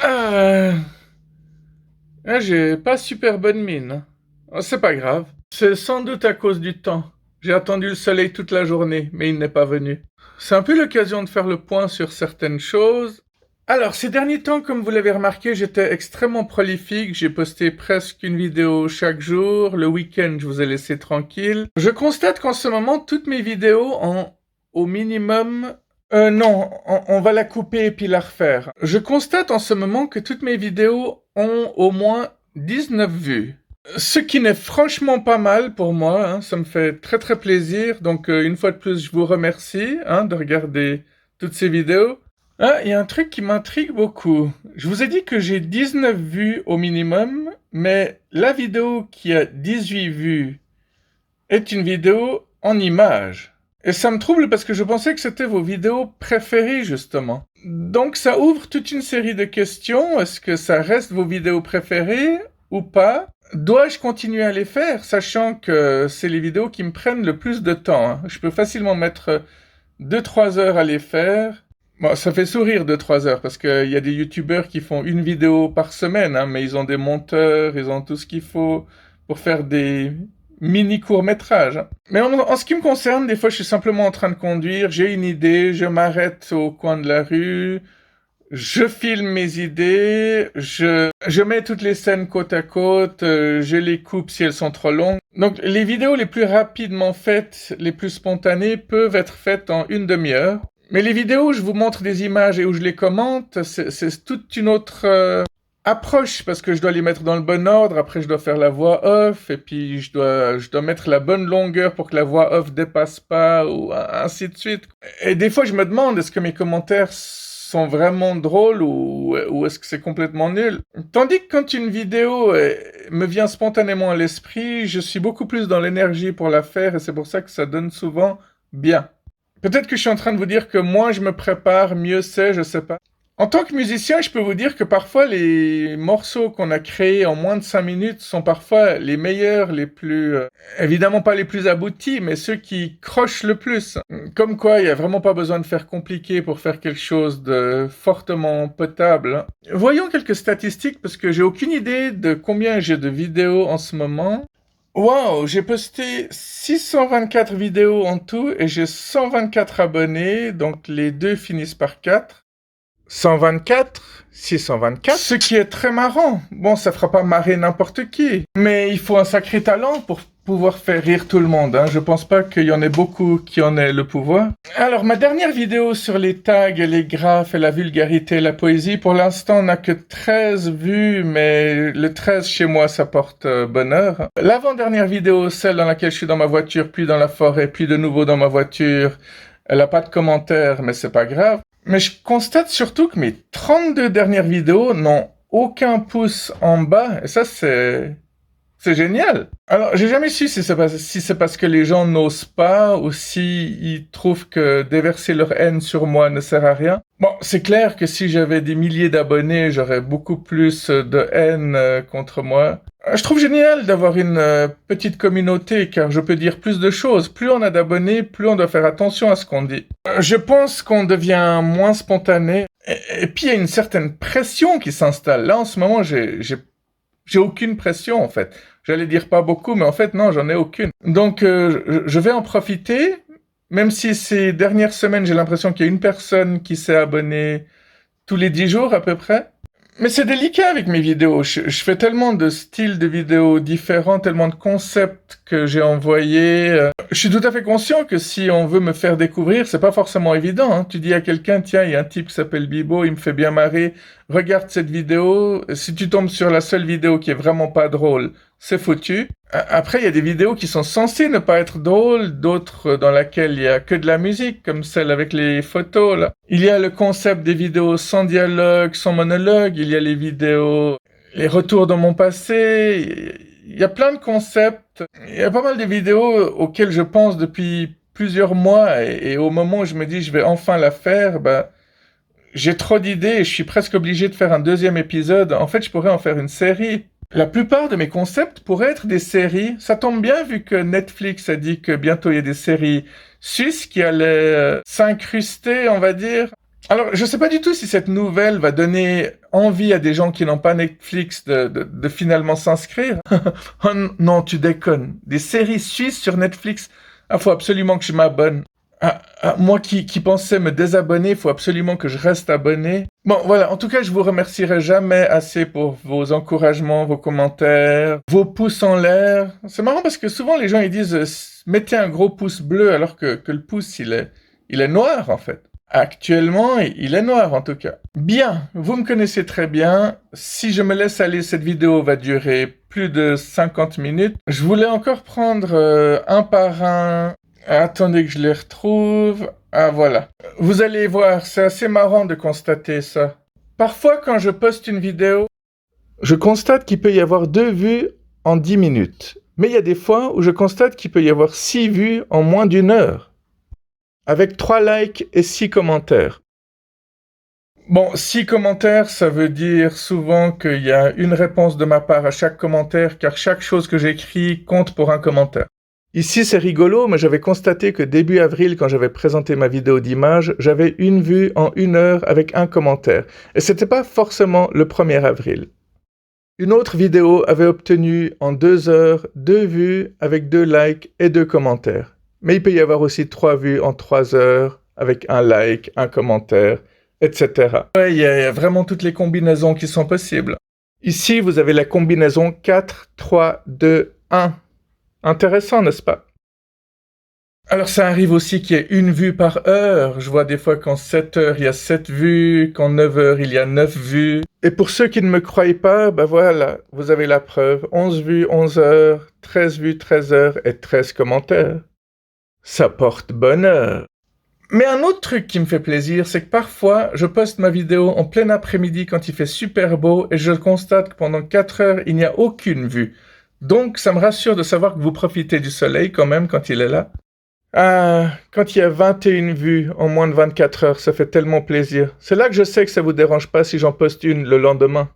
Ah, j'ai pas super bonne mine. Oh, c'est pas grave. C'est sans doute à cause du temps. J'ai attendu le soleil toute la journée, mais il n'est pas venu. C'est un peu l'occasion de faire le point sur certaines choses. Alors, ces derniers temps, comme vous l'avez remarqué, j'étais extrêmement prolifique. J'ai posté presque une vidéo chaque jour. Le week-end, je vous ai laissé tranquille. Je constate qu'en ce moment, toutes mes vidéos ont au minimum... non, on va la couper et puis la refaire. Je constate en ce moment que toutes mes vidéos ont au moins 19 vues. Ce qui n'est franchement pas mal pour moi, hein. Ça me fait très très plaisir. Donc une fois de plus, je vous remercie de regarder toutes ces vidéos. Ah, il y a un truc qui m'intrigue beaucoup. Je vous ai dit que j'ai 19 vues au minimum, mais la vidéo qui a 18 vues est une vidéo en images. Et ça me trouble parce que je pensais que c'était vos vidéos préférées, justement. Donc ça ouvre toute une série de questions. Est-ce que ça reste vos vidéos préférées ou pas? Dois-je continuer à les faire, sachant que c'est les vidéos qui me prennent le plus de temps, hein. Je peux facilement mettre 2-3 heures à les faire. Bon, ça fait sourire 2-3 heures, parce qu'il y a des youtubeurs qui font une vidéo par semaine, hein, mais ils ont des monteurs, ils ont tout ce qu'il faut pour faire des mini courts-métrages, hein. Mais en ce qui me concerne, des fois je suis simplement en train de conduire, j'ai une idée, je m'arrête au coin de la rue, je filme mes idées, je mets toutes les scènes côte à côte, je les coupe si elles sont trop longues. Donc les vidéos les plus rapidement faites, les plus spontanées, peuvent être faites en une demi-heure. Mais les vidéos où je vous montre des images et où je les commente, c'est toute une autre approche, parce que je dois les mettre dans le bon ordre, après je dois faire la voix off, et puis je dois mettre la bonne longueur pour que la voix off dépasse pas, ou ainsi de suite. Et des fois je me demande, est-ce que mes commentaires sont vraiment drôles ou est-ce que c'est complètement nul? Tandis que quand une vidéo me vient spontanément à l'esprit, je suis beaucoup plus dans l'énergie pour la faire, et c'est pour ça que ça donne souvent bien. Peut-être que je suis en train de vous dire que moins je me prépare, mieux c'est, je sais pas. En tant que musicien, je peux vous dire que parfois les morceaux qu'on a créés en moins de 5 minutes sont parfois les meilleurs, les plus... évidemment pas les plus aboutis, mais ceux qui crochent le plus. Comme quoi, il n'y a vraiment pas besoin de faire compliqué pour faire quelque chose de fortement potable, hein. Voyons quelques statistiques, parce que j'ai aucune idée de combien j'ai de vidéos en ce moment. Wow, j'ai posté 624 vidéos en tout et j'ai 124 abonnés, donc les deux finissent par 4. 124, 624, ce qui est très marrant. Bon, ça fera pas marrer n'importe qui, mais il faut un sacré talent pour pouvoir faire rire tout le monde, hein. Je pense pas qu'il y en ait beaucoup qui en aient le pouvoir. Alors, ma dernière vidéo sur les tags et les graphes et la vulgarité et la poésie, pour l'instant, n'a que 13 vues, mais le 13 chez moi, ça porte bonheur. L'avant-dernière vidéo, celle dans laquelle je suis dans ma voiture, puis dans la forêt, puis de nouveau dans ma voiture, elle a pas de commentaires, mais c'est pas grave. Mais je constate surtout que mes 32 dernières vidéos n'ont aucun pouce en bas, et ça, c'est génial. Alors, j'ai jamais su si c'est parce que les gens n'osent pas ou si ils trouvent que déverser leur haine sur moi ne sert à rien. Bon, c'est clair que si j'avais des milliers d'abonnés, j'aurais beaucoup plus de haine contre moi. Je trouve génial d'avoir une petite communauté, car je peux dire plus de choses. Plus on a d'abonnés, plus on doit faire attention à ce qu'on dit. Je pense qu'on devient moins spontané. Et puis il y a une certaine pression qui s'installe. Là, en ce moment, j'ai aucune pression, en fait. J'allais dire pas beaucoup, mais en fait, non, j'en ai aucune. Donc, je vais en profiter, même si ces dernières semaines, j'ai l'impression qu'il y a une personne qui s'est abonnée tous les 10 jours, à peu près. Mais c'est délicat avec mes vidéos. Je fais tellement de styles de vidéos différents, tellement de concepts que j'ai envoyés. Je suis tout à fait conscient que si on veut me faire découvrir, c'est pas forcément évident, hein. Tu dis à quelqu'un, tiens, il y a un type qui s'appelle Bibo, il me fait bien marrer, regarde cette vidéo. Si tu tombes sur la seule vidéo qui est vraiment pas drôle, c'est foutu. Après, il y a des vidéos qui sont censées ne pas être drôles, d'autres dans lesquelles il y a que de la musique, comme celle avec les photos, là. Il y a le concept des vidéos sans dialogue, sans monologue, il y a les vidéos, les retours dans mon passé, il y a plein de concepts. Il y a pas mal de vidéos auxquelles je pense depuis plusieurs mois, et au moment où je me dis je vais enfin la faire, j'ai trop d'idées et je suis presque obligé de faire un deuxième épisode. En fait, je pourrais en faire une série. La plupart de mes concepts pourraient être des séries. Ça tombe bien vu que Netflix a dit que bientôt il y a des séries suisses qui allaient s'incruster, on va dire. Alors, je sais pas du tout si cette nouvelle va donner envie à des gens qui n'ont pas Netflix de finalement s'inscrire. Oh non, tu déconnes. Des séries suisses sur Netflix. Ah, faut absolument que je m'abonne. Moi qui pensais me désabonner, il faut absolument que je reste abonné. Bon, voilà, en tout cas, je vous remercierai jamais assez pour vos encouragements, vos commentaires, vos pouces en l'air. C'est marrant parce que souvent les gens ils disent mettez un gros pouce bleu alors que le pouce il est noir en fait. Actuellement, il est noir en tout cas. Bien, vous me connaissez très bien. Si je me laisse aller, cette vidéo va durer plus de 50 minutes. Je voulais encore prendre un par un. Attendez que je les retrouve. Ah voilà. Vous allez voir, c'est assez marrant de constater ça. Parfois, quand je poste une vidéo, je constate qu'il peut y avoir 2 vues en 10 minutes. Mais il y a des fois où je constate qu'il peut y avoir 6 vues en moins d'une heure. Avec 3 likes et 6 commentaires. Bon, 6 commentaires, ça veut dire souvent qu'il y a une réponse de ma part à chaque commentaire, car chaque chose que j'écris compte pour un commentaire. Ici, c'est rigolo, mais j'avais constaté que début avril, quand j'avais présenté ma vidéo d'image, j'avais une vue en 1 heure avec un commentaire. Et c'était pas forcément le 1er avril. Une autre vidéo avait obtenu en 2 heures 2 vues avec 2 likes et 2 commentaires. Mais il peut y avoir aussi 3 vues en 3 heures avec un like, un commentaire, etc. Ouais, il y a vraiment toutes les combinaisons qui sont possibles. Ici, vous avez la combinaison 4, 3, 2, 1. Intéressant, n'est-ce pas? Alors ça arrive aussi qu'il y ait une vue par heure. Je vois des fois qu'en 7 heures, il y a 7 vues, qu'en 9 heures, il y a 9 vues. Et pour ceux qui ne me croient pas, ben voilà, vous avez la preuve. 11 vues, 11 heures, 13 vues, 13 heures et 13 commentaires. Ça porte bonheur. Mais un autre truc qui me fait plaisir, c'est que parfois, je poste ma vidéo en plein après-midi quand il fait super beau et je constate que pendant 4 heures, il n'y a aucune vue. Donc, ça me rassure de savoir que vous profitez du soleil quand même quand il est là. Ah, quand il y a 21 vues en moins de 24 heures, ça fait tellement plaisir. C'est là que je sais que ça vous dérange pas si j'en poste une le lendemain.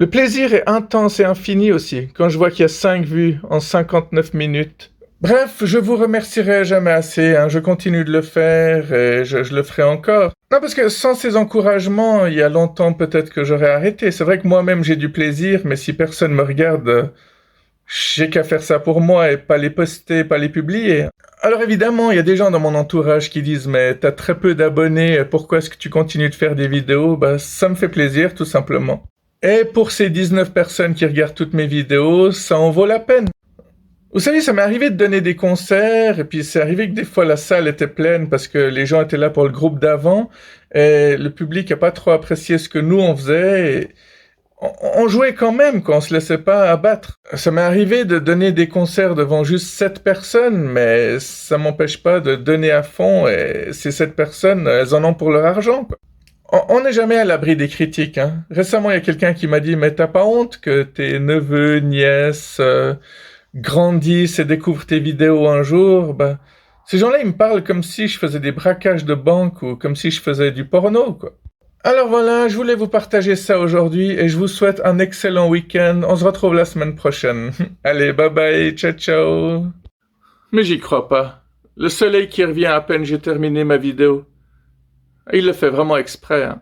Le plaisir est intense et infini aussi, quand je vois qu'il y a 5 vues en 59 minutes. Bref, je vous remercierai jamais assez, hein. Je continue de le faire et je le ferai encore. Non, parce que sans ces encouragements, il y a longtemps peut-être que j'aurais arrêté. C'est vrai que moi-même j'ai du plaisir, mais si personne me regarde, j'ai qu'à faire ça pour moi et pas les poster, pas les publier. Alors évidemment, il y a des gens dans mon entourage qui disent « Mais t'as très peu d'abonnés, pourquoi est-ce que tu continues de faire des vidéos ?» Bah, ça me fait plaisir, tout simplement. Et pour ces 19 personnes qui regardent toutes mes vidéos, ça en vaut la peine. Vous savez, ça m'est arrivé de donner des concerts, et puis c'est arrivé que des fois la salle était pleine parce que les gens étaient là pour le groupe d'avant, et le public n'a pas trop apprécié ce que nous on faisait, et on jouait quand même, quoi, on se laissait pas abattre. Ça m'est arrivé de donner des concerts devant juste 7 personnes, mais ça m'empêche pas de donner à fond, et ces 7 personnes, elles en ont pour leur argent, quoi. On n'est jamais à l'abri des critiques, hein. Récemment, il y a quelqu'un qui m'a dit « Mais t'as pas honte que tes neveux, nièces grandissent et découvrent tes vidéos un jour ?» Ben, ces gens-là, ils me parlent comme si je faisais des braquages de banque ou comme si je faisais du porno, quoi. Alors voilà, je voulais vous partager ça aujourd'hui et je vous souhaite un excellent week-end. On se retrouve la semaine prochaine. Allez, bye bye, ciao ciao. Mais j'y crois pas. Le soleil qui revient à peine j'ai terminé ma vidéo. Il le fait vraiment exprès, hein.